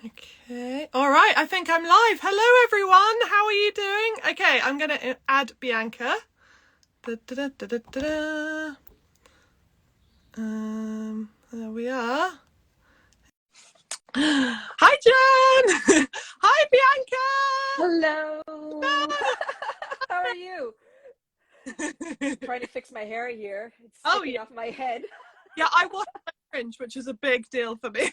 Okay. All right. I think I'm live. Hello, everyone. How are you doing? Okay. I'm going to add Bianca. Da, da, da, da, da, da. There we are. Hi, Jen. Hi, Hello. Bianca. How are you? Trying to fix my hair here. It's Oh, sticking yeah. off my head. Yeah, I washed my fringe, which is a big deal for me.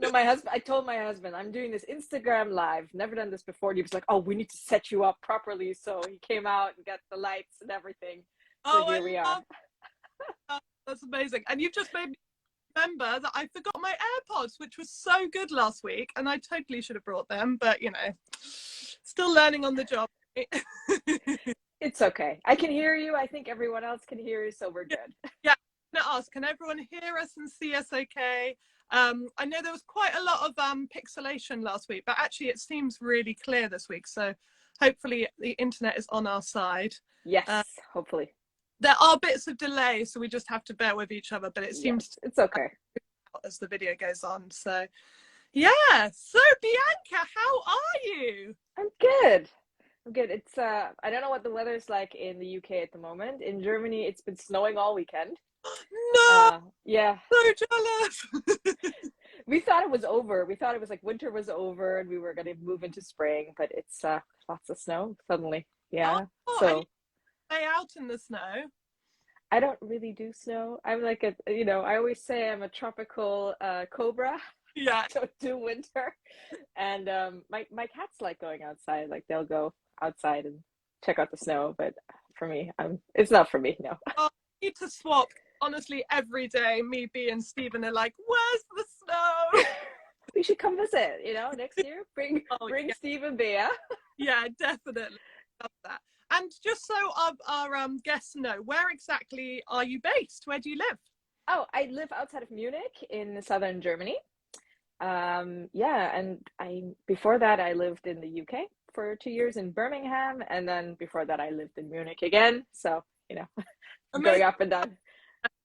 No, I told my husband, I'm doing this Instagram live. Never done this before. And he was like, oh, we need to set you up properly. So he came out and got the lights and everything. So Oh, here we I are. love that. That's amazing. And you've just made me remember that I forgot my AirPods, which was so good last week, and I totally should have brought them, but still learning on the job. It's okay. I can hear you. I think everyone else can hear you. So we're good. Yeah, I'm gonna ask, can everyone hear us and see us okay? I know there was quite a lot of pixelation last week, but actually it seems really clear this week. So hopefully the internet is on our side. Yes, hopefully. There are bits of delay, so we just have to bear with each other, but it seems Yes, it's okay. as the video goes on. So yeah. So Bianca, how are you? I'm good. I'm good. It's I don't know what the weather's like in the UK at the moment. In Germany, it's been snowing all weekend. No, Yeah, so jealous. we thought it was over. We thought it was like winter was over and we were going to move into spring, but it's lots of snow suddenly. Yeah. Oh, and you So stay out in the snow. I don't really do snow. I'm like I always say I'm a tropical cobra. Yeah. I don't do winter. And my cats like going outside. Like they'll go outside and check out the snow, but for me, it's not for me, no. Oh, I need to swap. Honestly, every day, me, B, and Stephen are like, "Where's the snow?" We should come visit, next year. Bring Oh, bring yeah, Steve and Bea. yeah, definitely love that. And just so our guests know, where exactly are you based? Where do you live? Oh, I live outside of Munich in southern Germany. Yeah, and I before that I lived in the UK for 2 years in Birmingham, and then before that I lived in Munich again. So, going Amazing, up and down.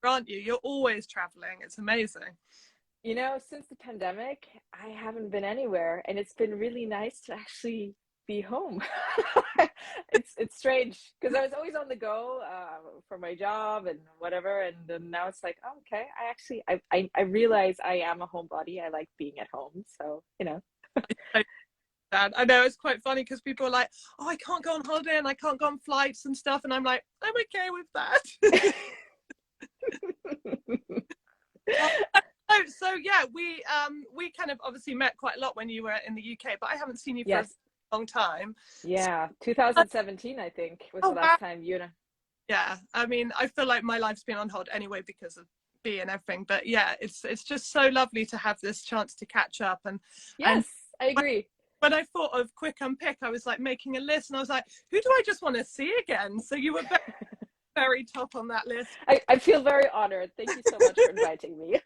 aren't you? You're always traveling. It's amazing. Since the pandemic, I haven't been anywhere, and it's been really nice to actually be home. It's strange because I was always on the go for my job and whatever, and then now it's like, oh, okay, I realize I am a homebody. I like being at home, so I know it's quite funny because people are like, "Oh, I can't go on holiday and I can't go on flights and stuff," and I'm like, "I'm okay with that." So yeah, we kind of obviously met quite a lot when you were in the UK, but I haven't seen you for a Yes, long time. So, yeah, 2017 I think was oh the wow, last time you know. yeah. I mean, I feel like my life's been on hold anyway because of B and everything. But yeah, it's just so lovely to have this chance to catch up. And Yes, I agree. when I thought of Quick Unpick, I was like making a list, and I was like, who do I just want to see again? So you were very, very top on that list. I feel very honored. Thank you so much for inviting me.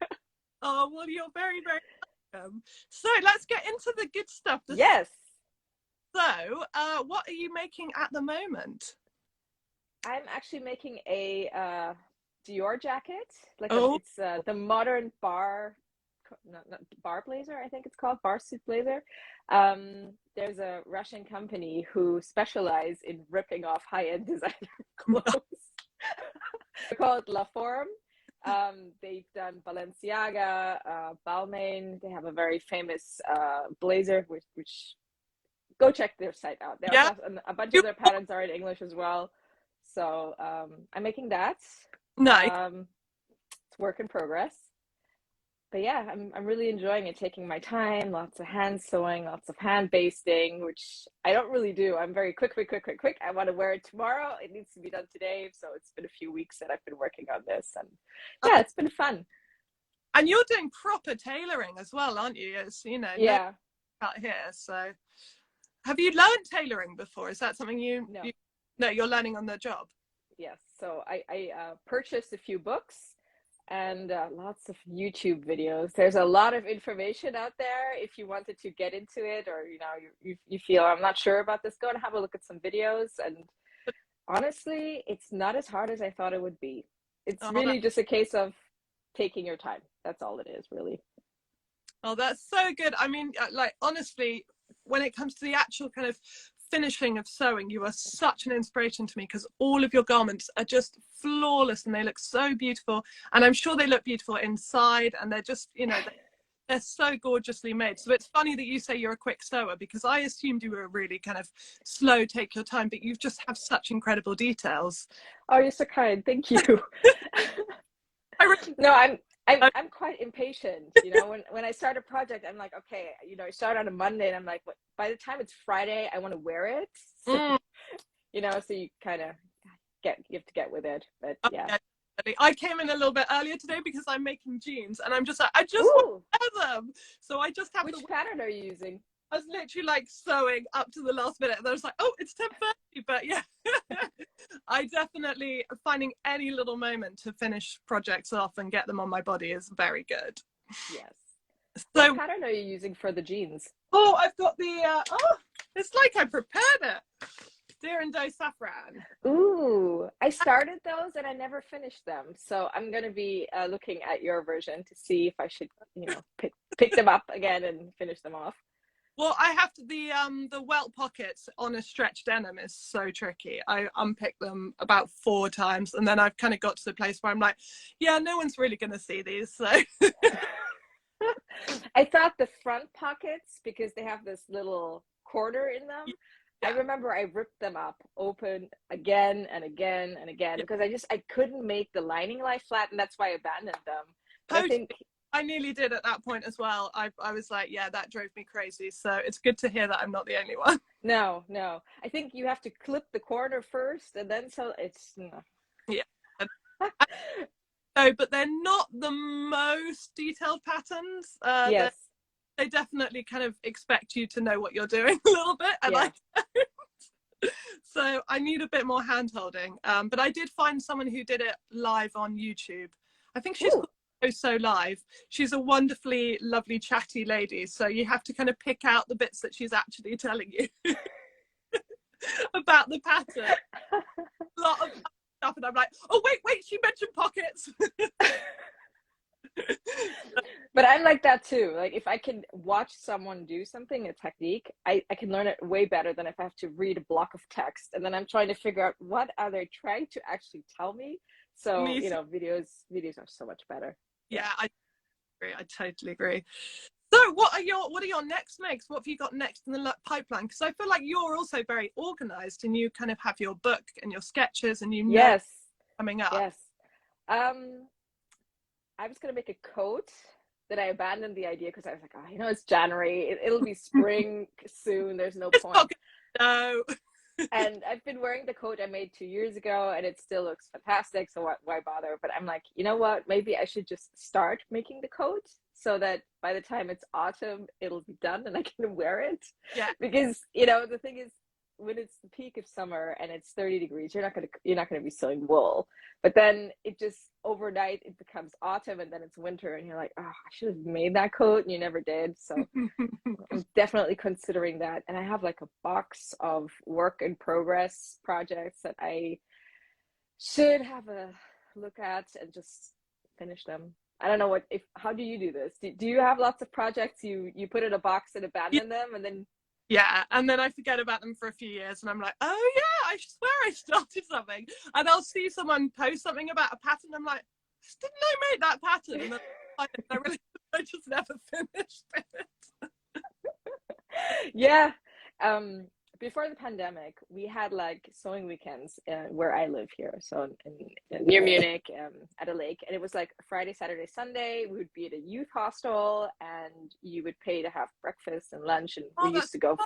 Oh well, you're very, very welcome. So let's get into the good stuff. Yes, So, what are you making at the moment? I'm actually making a Dior jacket. Oh, It's the modern bar, not bar blazer, I think it's called bar suit blazer. There's a Russian company who specialize in ripping off high-end designer clothes. They're called La Forme. They've done Balenciaga, Balmain. They have a very famous blazer, which go check their site out. They also yeah. have a bunch of their patterns are in English as well. So I'm making that. Nice. It's work in progress. But yeah, I'm really enjoying it, taking my time, lots of hand sewing, lots of hand basting, which I don't really do. I'm very quick, quick, quick, quick, quick. I want to wear it tomorrow. It needs to be done today. So it's been a few weeks that I've been working on this. And yeah, it's been fun. And you're doing proper tailoring as well, aren't you? It's, no Yeah. out here. So, have you learned tailoring before? Is that something No. no, you're learning on the job? Yes. So I purchased a few books and lots of YouTube videos. There's a lot of information out there. If you wanted to get into it, or you feel I'm not sure about this, go and have a look at some videos. And honestly, it's not as hard as I thought it would be. It's Oh, really just a case of taking your time. That's all it is, really. Oh, that's so good. I mean, like, honestly, when it comes to the actual kind of finishing of sewing, you are such an inspiration to me, because all of your garments are just flawless and they look so beautiful. And I'm sure they look beautiful inside, and they're just, you know, they're so gorgeously made. So it's funny that you say you're a quick sewer, because I assumed you were really kind of slow, take your time, but you just have such incredible details. Oh, you're so kind. Thank you. No, I'm quite impatient. You know, when I start a project, I'm like, okay, you know, I start on a Monday and I'm like, by the time it's Friday, I want to wear it. So, you know, so you kind of you have to get with it. But yeah. I came in a little bit earlier today because I'm making jeans, and I'm just like, I just want to wear them. So I just have Which pattern are you using? I was literally like sewing up to the last minute, and I was like, oh, it's 10:30. But yeah, I definitely finding any little moment to finish projects off and get them on my body is very good. Yes. So what pattern are you using for the jeans? Oh, I've got the it's like I prepared it. Deer and doe saffron. Ooh, I started those and I never finished them. So I'm going to be looking at your version to see if I should, you know, pick them up again and finish them off. Well, I have to, the welt pockets on a stretch denim is so tricky. I unpicked them about 4 times, and then I've kind of got to the place where I'm like, yeah, no one's really going to see these. So I thought the front pockets, because they have this little quarter in them, I remember I ripped them up open again and again and again because I couldn't make the lining lie flat, and that's why I abandoned them. But I think I nearly did at that point as well. I was like, yeah, that drove me crazy. So it's good to hear that I'm not the only one. No. I think you have to clip the corner first, and then it's yeah. No, but they're not the most detailed patterns. Yes. They definitely kind of expect you to know what you're doing a little bit, and I don't. So I need a bit more hand holding. But I did find someone who did it live on YouTube. I think she's called So Live. She's a wonderfully lovely chatty lady, so you have to kind of pick out the bits that she's actually telling you about the pattern. A lot of stuff, and I'm like, oh wait, she mentioned pockets. But I'm like that too. Like, if I can watch someone do something, a technique, I can learn it way better than if I have to read a block of text and then I'm trying to figure out what are they trying to actually tell me. So you know, videos are so much better. Yeah, I agree. I totally agree. So what are your next makes? What have you got next in the pipeline? Because I feel like you're also very organized, and you kind of have your book and your sketches, and you know coming up. Yes. I was going to make a coat that I abandoned the idea because I was like, oh, you know, it's January. It'll be spring soon. There's no point. No. And I've been wearing the coat I made 2 years ago, and it still looks fantastic. So why bother? But I'm like, you know what? Maybe I should just start making the coat so that by the time it's autumn, it'll be done and I can wear it. Yeah. Because, you know, the thing is, when it's the peak of summer and it's 30 degrees, you're not gonna be sewing wool. But then it just overnight it becomes autumn, and then it's winter, and you're like, oh, I should have made that coat, and you never did. So I'm definitely considering that. And I have like a box of work in progress projects that I should have a look at and just finish them. I don't know how do you do this? Do you have lots of projects you put in a box and abandon them, and then? Yeah, and then I forget about them for a few years, and I'm like, oh yeah, I swear I started something. And I'll see someone post something about a pattern, I'm like, didn't I make that pattern? And then I just never finished it. Yeah. Before the pandemic, we had like sewing weekends where I live here, so near Munich, at a lake, and it was like Friday, Saturday, Sunday. We would be at a youth hostel, and you would pay to have breakfast and lunch, and we used to go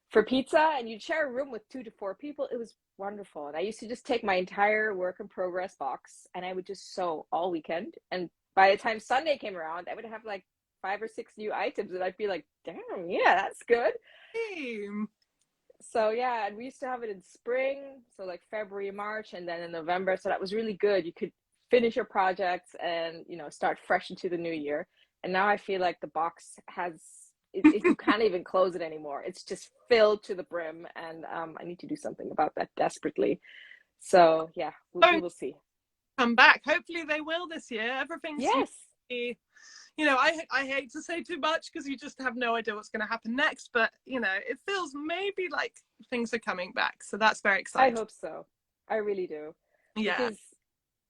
for pizza, and you'd share a room with 2 to 4 people. It was wonderful, and I used to just take my entire work in progress box, and I would just sew all weekend. And by the time Sunday came around, I would have like 5 or 6 new items, and I'd be like, damn, yeah, that's good. So yeah, and we used to have it in spring, so like February, March, and then in November. So that was really good. You could finish your projects and, you know, start fresh into the new year. And now I feel like the box you can't even close it anymore. It's just filled to the brim, and I need to do something about that desperately. So yeah, we will see. Come back. Hopefully they will this year. Everything's you know, I hate to say too much because you just have no idea what's going to happen next. But, you know, it feels maybe like things are coming back. So that's very exciting. I hope so. I really do. Yeah. Because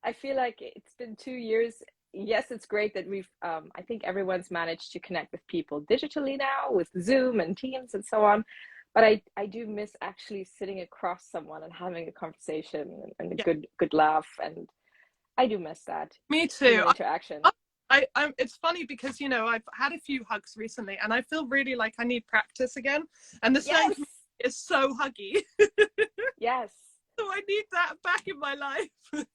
I feel like it's been 2 years. Yes, it's great that we've, I think everyone's managed to connect with people digitally now with Zoom and Teams and so on. But I do miss actually sitting across someone and having a conversation and a good laugh. And I do miss that. Me too. Human interaction. It's funny because, you know, I've had a few hugs recently and I feel really like I need practice again. And the sewing community is so huggy. Yes. So I need that back in my life.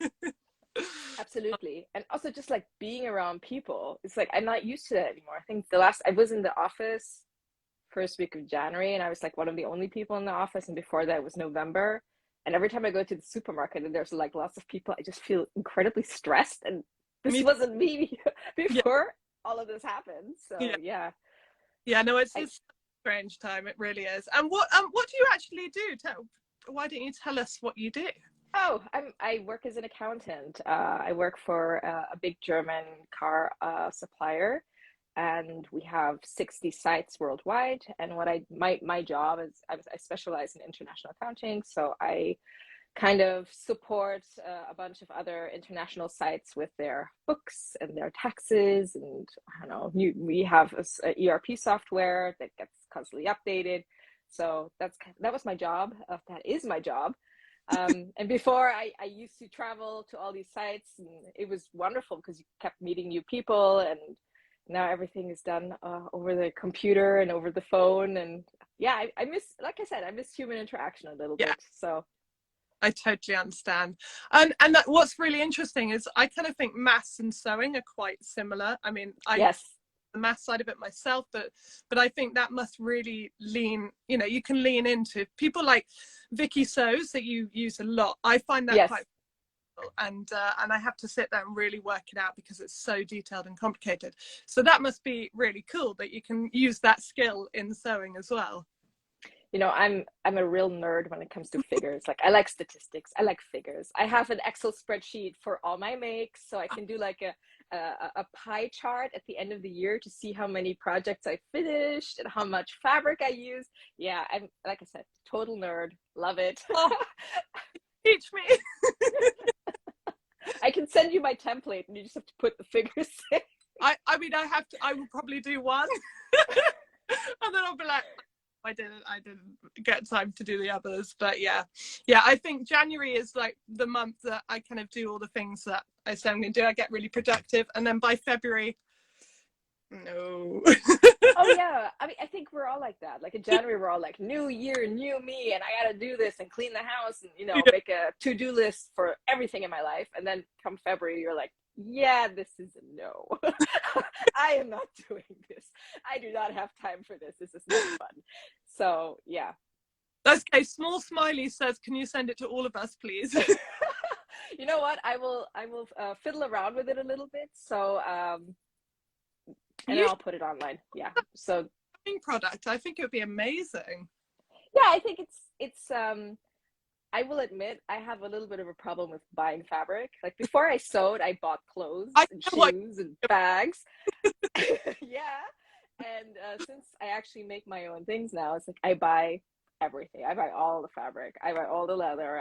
Absolutely. And also just like being around people. It's like I'm not used to that anymore. I think I was in the office first week of January and I was like one of the only people in the office, and before that it was November. And every time I go to the supermarket and there's like lots of people, I just feel incredibly stressed. And this wasn't me before all of this happened. So yeah. No, it's a strange time. It really is. And what do you actually do? Why don't you tell us what you do? Oh, I work as an accountant. I work for a big German car supplier, and we have 60 sites worldwide. And my job is I specialize in international accounting, so I kind of support a bunch of other international sites with their books and their taxes, and I don't know. We have a ERP software that gets constantly updated. So that was my job. That is my job. And before I used to travel to all these sites, and it was wonderful because you kept meeting new people, and now everything is done over the computer and over the phone. And yeah, I miss, like I said, I miss human interaction a little bit. So I totally understand. And what's really interesting is I kind of think maths and sewing are quite similar. I mean, the math side of it myself, but I think that must really lean, you know, you can lean into people like Vicky Sews that you use a lot. I find that quite cool, and I have to sit there and really work it out because it's so detailed and complicated. So that must be really cool that you can use that skill in sewing as well. You know, I'm a real nerd when it comes to figures. Like I like statistics, I like figures. I have an Excel spreadsheet for all my makes, so I can do like a pie chart at the end of the year to see how many projects I finished and how much fabric I used. Yeah, I'm, like I said, total nerd. Love it. Oh, teach me. I can send you my template and you just have to put the figures in. I mean, I will probably do one. And then I'll be like, I didn't get time to do the others. But yeah, I think January is like the month that I kind of do all the things that I say I'm going to do. I get really productive, and then by February, no. Oh yeah, I mean, I think we're all like that. Like in January, we're all like, new year, new me, and I gotta do this and clean the house and, you know, make a to-do list for everything in my life. And then come February, you're like, yeah, this is a no. I am not doing this. I do not have time for this. This is not fun. So yeah. Okay, Small Smiley says, can you send it to all of us, please? You know what? I will fiddle around with it a little bit. So and then I'll put it online. Yeah. So product. I think it would be amazing. Yeah, I think it's I will admit I have a little bit of a problem with buying fabric. Like before I sewed, I bought clothes and shoes and bags. Yeah. And since I actually make my own things now, it's like I buy everything. I buy all the fabric. I buy all the leather.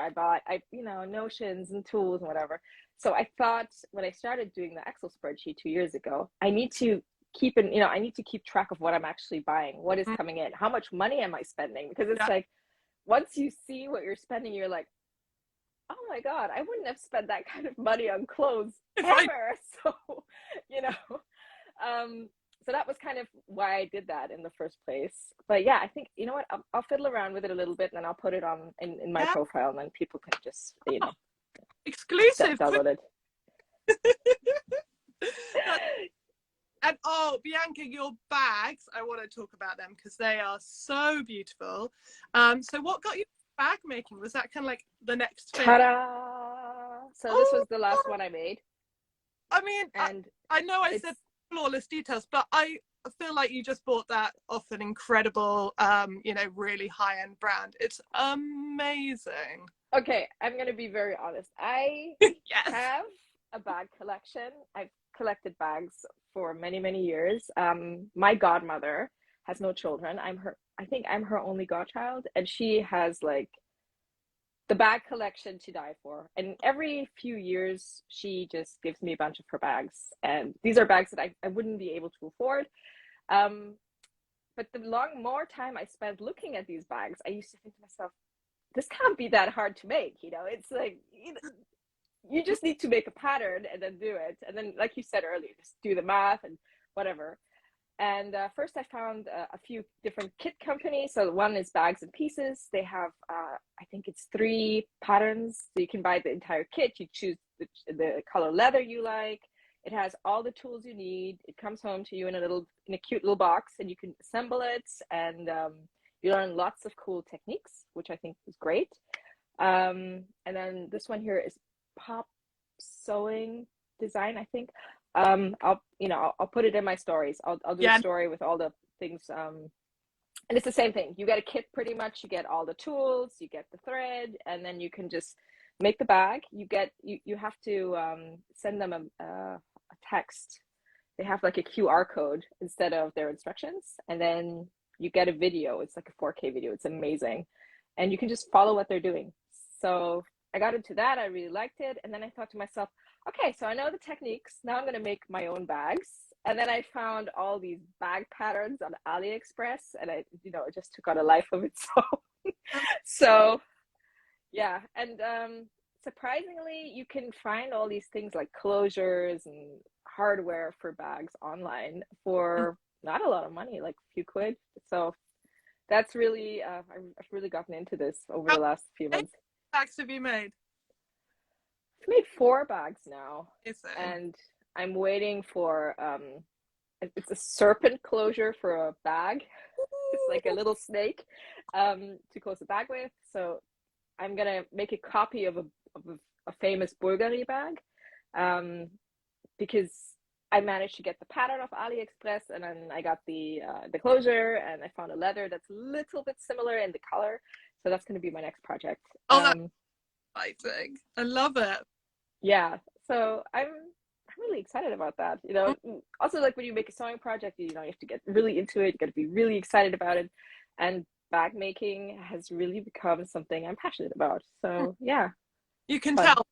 You know, notions and tools and whatever. So I thought when I started doing the Excel spreadsheet 2 years ago, I need to keep track of what I'm actually buying, what is coming in, how much money am I spending? Because it's like, once you see what you're spending, you're like, oh my God, I wouldn't have spent that kind of money on clothes ever. So, you know, so that was kind of why I did that in the first place. But yeah, I think, you know what, I'll fiddle around with it a little bit and then I'll put it on in my profile, and then people can just, you know, exclusive. Download it. And oh, Bianca, your bags, I want to talk about them because they are so beautiful. So what got you bag making? Was that kind of like the next thing? Ta-da! So this was the last one I made. I mean, and I know I said flawless details, but I feel like you just bought that off an incredible, you know, really high-end brand. It's amazing. Okay, I'm going to be very honest. I have a bag collection. I've collected bags for many, many years. My godmother has no children. I think I'm her only godchild, and she has like the bag collection to die for. And every few years, she just gives me a bunch of her bags. And these are bags that I wouldn't be able to afford. But the more time I spent looking at these bags, I used to think to myself, this can't be that hard to make. It's like, you just need to make a pattern and then do it. And then, like you said earlier, just do the math and whatever. And first I found a few different kit companies. So one is Bags and Pieces. They have, I think it's 3 patterns. So you can buy the entire kit. You choose the color leather you like. It has all the tools you need. It comes home to you in a cute little box, and you can assemble it. And you learn lots of cool techniques, which I think is great. And then this one here is Pop Sewing Design, I think. I'll put it in my stories. I'll do a story with all the things. And it's the same thing. You get a kit pretty much. You get all the tools, you get the thread, and then you can just make the bag. You have to send them a text. They have like a QR code instead of their instructions, and then you get a video. It's like a 4K video. It's amazing, and you can just follow what they're doing. So I got into that. I really liked it, and then I thought to myself, okay, so I know the techniques. Now I'm going to make my own bags. And then I found all these bag patterns on AliExpress, and it just took on a life of its own. So yeah, and surprisingly, you can find all these things like closures and hardware for bags online for not a lot of money, like a few quid. So that's really, I've really gotten into this over the last few months. Bags have you made? I've made 4 bags now, and I'm waiting for, it's a serpent closure for a bag. It's like a little snake to close the bag with. So I'm going to make a copy of a famous Bulgari bag, because I managed to get the pattern off AliExpress, and then I got the closure, and I found a leather that's a little bit similar in the color. So that's going to be my next project. Oh, that's exciting. I love it. Yeah. So I'm really excited about that. Also, like when you make a sewing project, you have to get really into it. You got to be really excited about it. And bag making has really become something I'm passionate about. So yeah. You can tell.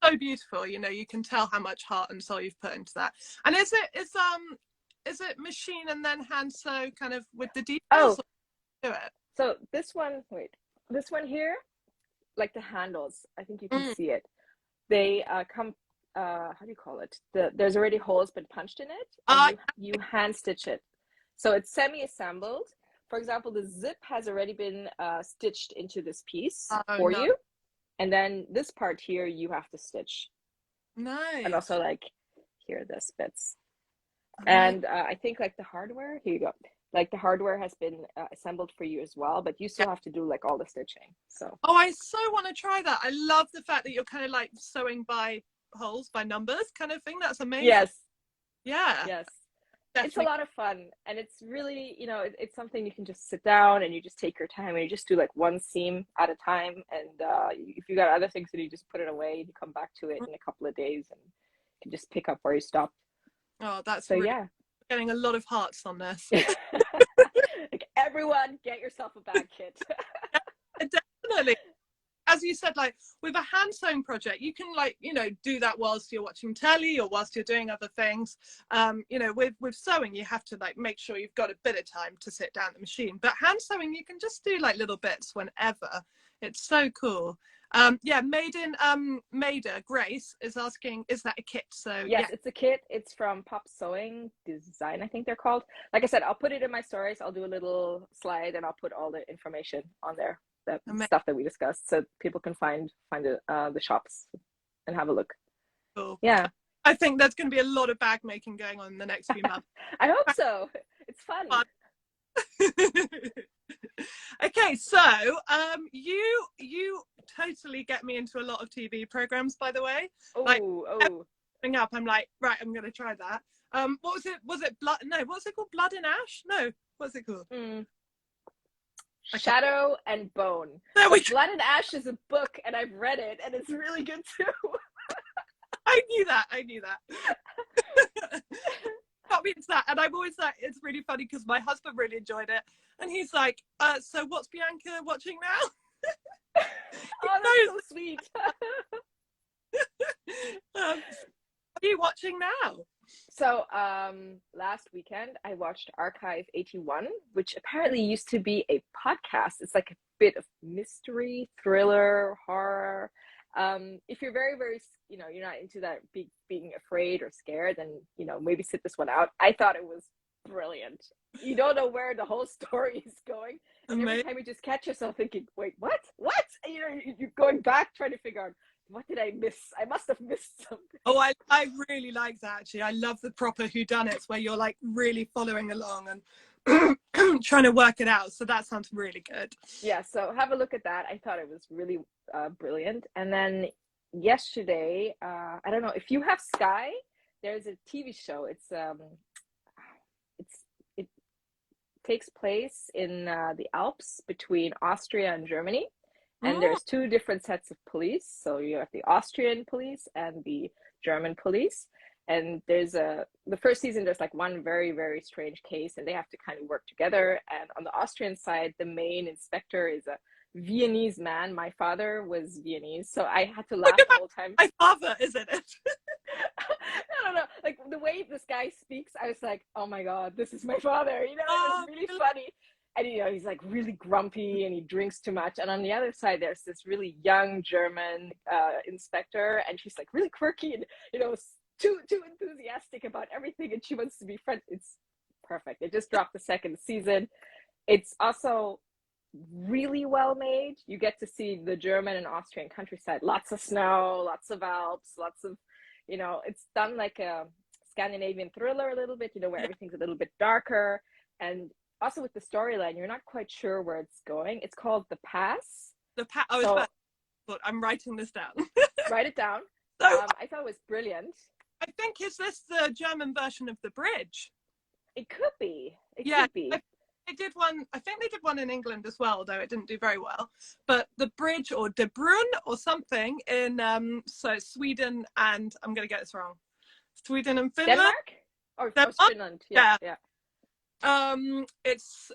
So beautiful. You can tell how much heart and soul you've put into that. And is it machine and then hand sew kind of with the details? Do it. So this one here, like the handles, I think you can see it. They come, how do you call it? There's already holes been punched in it, and you hand stitch it. So it's semi-assembled. For example, the zip has already been stitched into this piece for you. And then this part here, you have to stitch. Nice. And also like here, this bits. And I think like the hardware, here you go. Like the hardware has been assembled for you as well, but you still have to do like all the stitching. So. Oh, I so want to try that. I love the fact that you're kind of like sewing by holes, by numbers kind of thing. That's amazing. Yes. Yeah. Yes. Definitely. It's a lot of fun, and it's really, it's something you can just sit down and you just take your time and you just do like one seam at a time. And if you got other things to do, you just put it away and you come back to it in a couple of days and you can just pick up where you stopped. Oh, that's so really, yeah. Getting a lot of hearts on this. Like everyone, get yourself a bag kit. Definitely. As you said, like with a hand sewing project, you can do that whilst you're watching telly or whilst you're doing other things. With sewing, you have to like make sure you've got a bit of time to sit down at the machine. But hand sewing, you can just do like little bits whenever. It's so cool. Maida Grace is asking, is that a kit? So yes, it's a kit. It's from Pop Sewing Design, I think they're called. Like I said, I'll put it in my stories. I'll do a little slide and I'll put all the information on there. The stuff that we discussed, so people can find the shops and have a look. Cool. Yeah, I think there's going to be a lot of bag making going on in the next few months. I hope so. It's fun. Okay, so you totally get me into a lot of TV programs, by the way. Coming up, I'm like, right, I'm going to try that. What was it? Was it Blood? No, what's it called? Blood and Ash? No, what's it called? Shadow and Bone. Blood and Ash is a book, and I've read it, and it's really good too. I knew that. Got me into that. And I'm always like, it's really funny because my husband really enjoyed it. And he's like, so what's Bianca watching now? Oh, that's so sweet. What are you watching now? So last weekend I watched Archive 81, which apparently used to be a podcast. It's like a bit of mystery, thriller, horror. If you're very, very, you're not into that being afraid or scared, then, maybe sit this one out. I thought it was brilliant. You don't know where the whole story is going. And every time you just catch yourself thinking, wait, what? And, you're going back trying to figure out, what did I miss? I must have missed something. Oh, I really like that, actually. I love the proper whodunits where you're like really following along and trying to work it out. So that sounds really good. Yeah, so have a look at that. I thought it was really brilliant. And then yesterday, I don't know if you have Sky, there's a TV show. It takes place in the Alps between Austria and Germany. And there's two different sets of police. So you have the Austrian police and the German police. And there's the first season, there's like one very, very strange case, and they have to kind of work together. And on the Austrian side, the main inspector is a Viennese man. My father was Viennese, so I had to laugh the whole time. My father, isn't it? No. Like the way this guy speaks, I was like, oh my God, this is my father. It was really funny. And, he's like really grumpy and he drinks too much. And on the other side, there's this really young German inspector, and she's like really quirky and, too enthusiastic about everything. And she wants to be friends. It's perfect. It just dropped the second season. It's also really well made. You get to see the German and Austrian countryside. Lots of snow, lots of Alps, lots of, it's done like a Scandinavian thriller a little bit, where everything's a little bit darker. And also with the storyline, you're not quite sure where it's going. It's called The Pass. I'm writing this down. Write it down. So, I thought it was brilliant. I think, is this the German version of The Bridge? It could be. It could be. I did one. I think they did one in England as well, though it didn't do very well. But The Bridge, or De Bruyne or something, in Sweden and, I'm going to get this wrong, Sweden and Finland. Denmark? Or Finland. Yeah. It's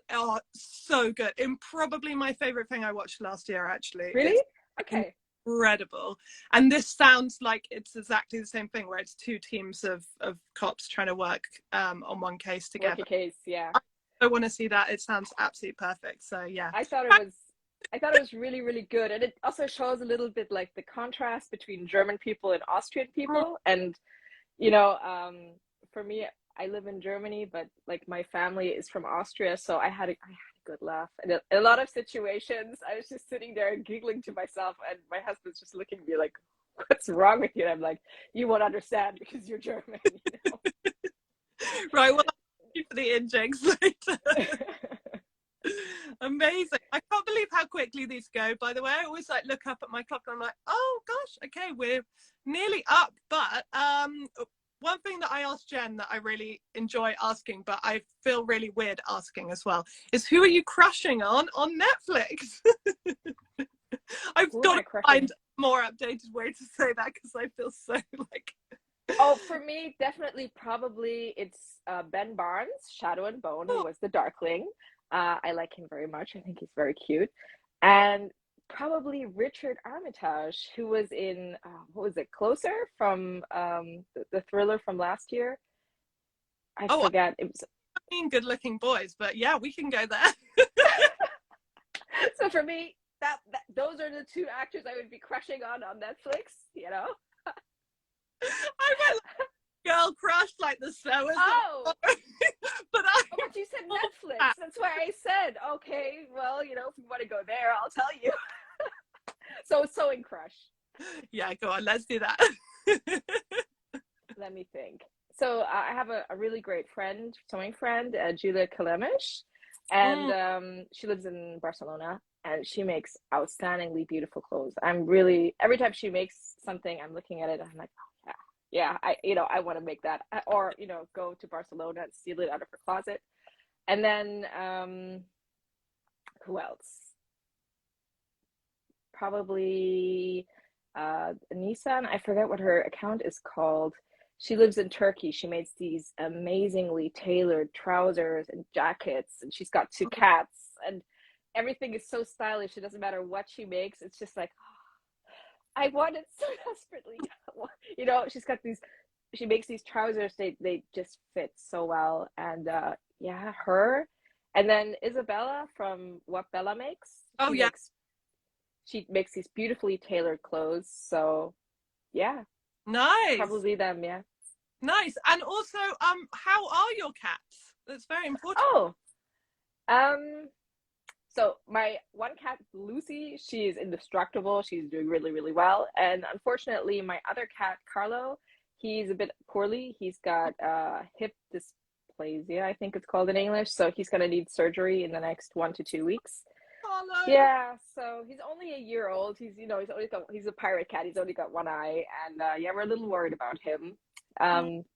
so good. And probably my favorite thing I watched last year, actually. Really? It's okay. Incredible. And this sounds like it's exactly the same thing, where it's two teams of cops trying to work on one case together. Work a case, yeah. I want to see that. It sounds absolutely perfect. So yeah. I thought it was really, really good. And it also shows a little bit like the contrast between German people and Austrian people. And for me, I live in Germany, but like my family is from Austria, so I had a good laugh. And in a lot of situations, I was just sitting there giggling to myself, and my husband's just looking at me like, "What's wrong with you?" And I'm like, "You won't understand because you're German." Right. Well, thank you for the in-jigs later. Amazing. I can't believe how quickly these go, by the way. I always look up at my clock and I'm like, oh gosh, okay, we're nearly up. But one thing that I asked Jen that I really enjoy asking, but I feel really weird asking as well, is who are you crushing on Netflix? I've got to find a more updated way to say that, because I feel so like... Oh, for me, definitely, probably it's Ben Barnes, Shadow and Bone, who was the Darkling. I like him very much. I think he's very cute. And probably Richard Armitage, who was in what was it, Closer, from the thriller from last year. I forget. It was good looking boys, but yeah, we can go there. So for me, that those are the two actors I would be crushing on Netflix, I went girl crush like the snow. But you said Netflix. That's why I said, okay, well, if you want to go there, I'll tell you. So Sewing Crush. Yeah, go on, let's do that. Let me think. So I have a really great sewing friend, Julia Kalemish, and she lives in Barcelona, and she makes outstandingly beautiful clothes. Every time she makes something, I'm looking at it, and I'm like, oh, yeah, I want to make that, or go to Barcelona and steal it out of her closet. And then who else? Probably Nissan. I forget what her account is called. She lives in Turkey. She makes these amazingly tailored trousers and jackets, and she's got 2 cats, and everything is so stylish. It doesn't matter what she makes. It's just like, oh, I want it so desperately. You know, she makes these trousers. They just fit so well. And yeah, her. And then Isabella from What Bella Makes. Oh, yeah. She makes these beautifully tailored clothes. So yeah. Nice. Probably them, yeah. Nice. And also, how are your cats? That's very important. Oh, so my one cat, Lucy, she is indestructible. She's doing really, really well. And unfortunately, my other cat, Carlo, he's a bit poorly. He's got hip dysplasia, I think it's called in English. So he's going to need surgery in the next 1 to 2 weeks. Carlo. Yeah, so he's only a year old. He's a pirate cat. He's only got one eye, and yeah, we're a little worried about him.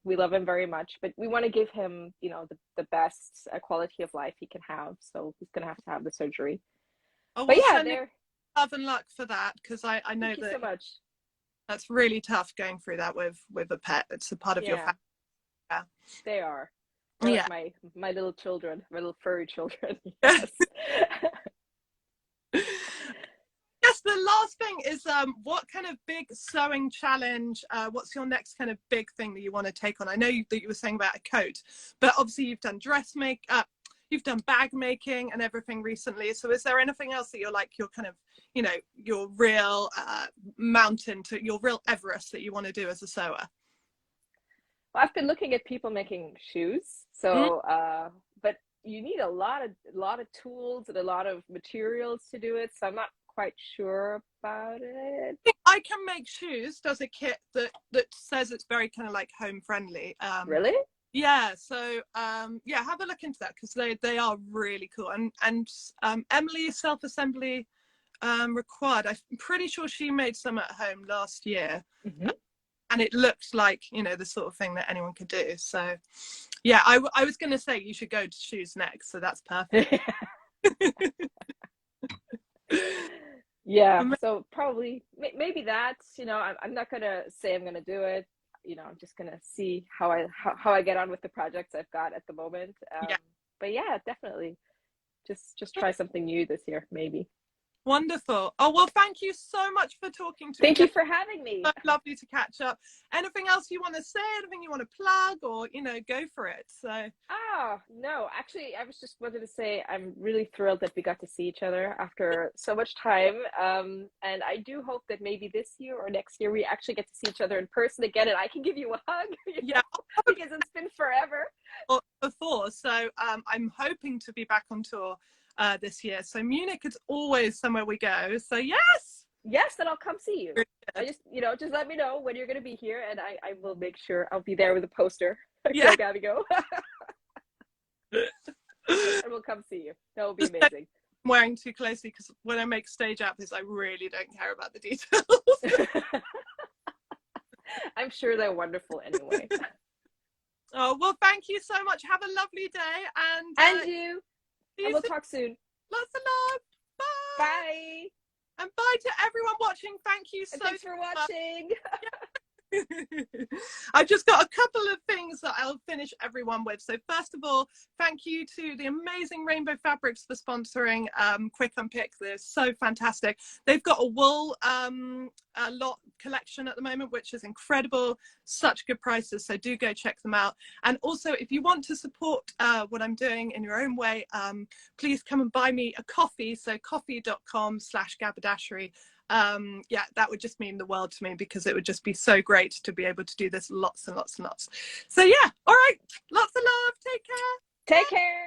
We love him very much, but we want to give him, you know, the best quality of life he can have. So he's gonna have the surgery. Oh, but well, yeah, love and luck for that, because I know thank you so much. That's really tough going through that with a pet. It's a part of your family. Yeah, they are. They're yeah, like my little children, my little furry children. Yes. Yes, the last thing is what kind of big sewing challenge, what's your next kind of big thing that you want to take on? I know that you were saying about a coat, but obviously you've done you've done bag making and everything recently. So is there anything else that you're like, your kind of, you know, your real your real Everest that you want to do as a sewer? Well, I've been looking at people making shoes. So, but you need a lot of tools and a lot of materials to do it. So I'm not quite sure about it. I Can Make Shoes does a kit that says it's very kind of like home friendly. Really? Yeah, so yeah, have a look into that, because they are really cool. And Emily, self-assembly required, I'm pretty sure she made some at home last year. And it looks like, you know, the sort of thing that anyone could do. So yeah, I was going to say you should go to shoes next, so that's perfect. Yeah, so probably maybe that's, you know, I'm not gonna say I'm gonna do it. You know, I'm just gonna see how I get on with the projects I've got at the moment. Yeah. But yeah, definitely just try something new this year, maybe. Wonderful. Oh, well, thank you so much for talking to me. Thank you for having me. So lovely to catch up. Anything else you want to say? Anything you want to plug, or, you know, go for it? So. Oh, no, actually, I was just wanted to say I'm really thrilled that we got to see each other after so much time. And I do hope that maybe this year or next year we actually get to see each other in person again, and I can give you a hug. Yeah. Because it's been forever. Well, before. So I'm hoping to be back on tour this year. So Munich is always somewhere we go. So yes, then I'll come see you. I just, you know, just let me know when you're going to be here, and I will make sure I'll be there with a poster. Yeah. Go Gabby, go. And we'll come see you. That will be amazing. I'm wearing too closely, because when I make stage outfits, I really don't care about the details. I'm sure they're wonderful anyway. Oh, well, thank you so much. Have a lovely day. And you. And we'll talk soon. Lots of love. Bye. Bye. And bye to everyone watching. Thank you so much. Thanks for watching. I've just got a couple of things that I'll finish everyone with. So first of all, thank you to the amazing Rainbow Fabrics for sponsoring Quick Unpick. They're so fantastic. They've got a wool lot collection at the moment, which is incredible. Such good prices, so do go check them out. And also, if you want to support what I'm doing in your own way, please come and buy me a coffee. So coffee.com/Gabberdashery. Yeah, that would just mean the world to me, because it would just be so great to be able to do this lots and lots and lots. So yeah, all right, lots of love. Take care. Take care.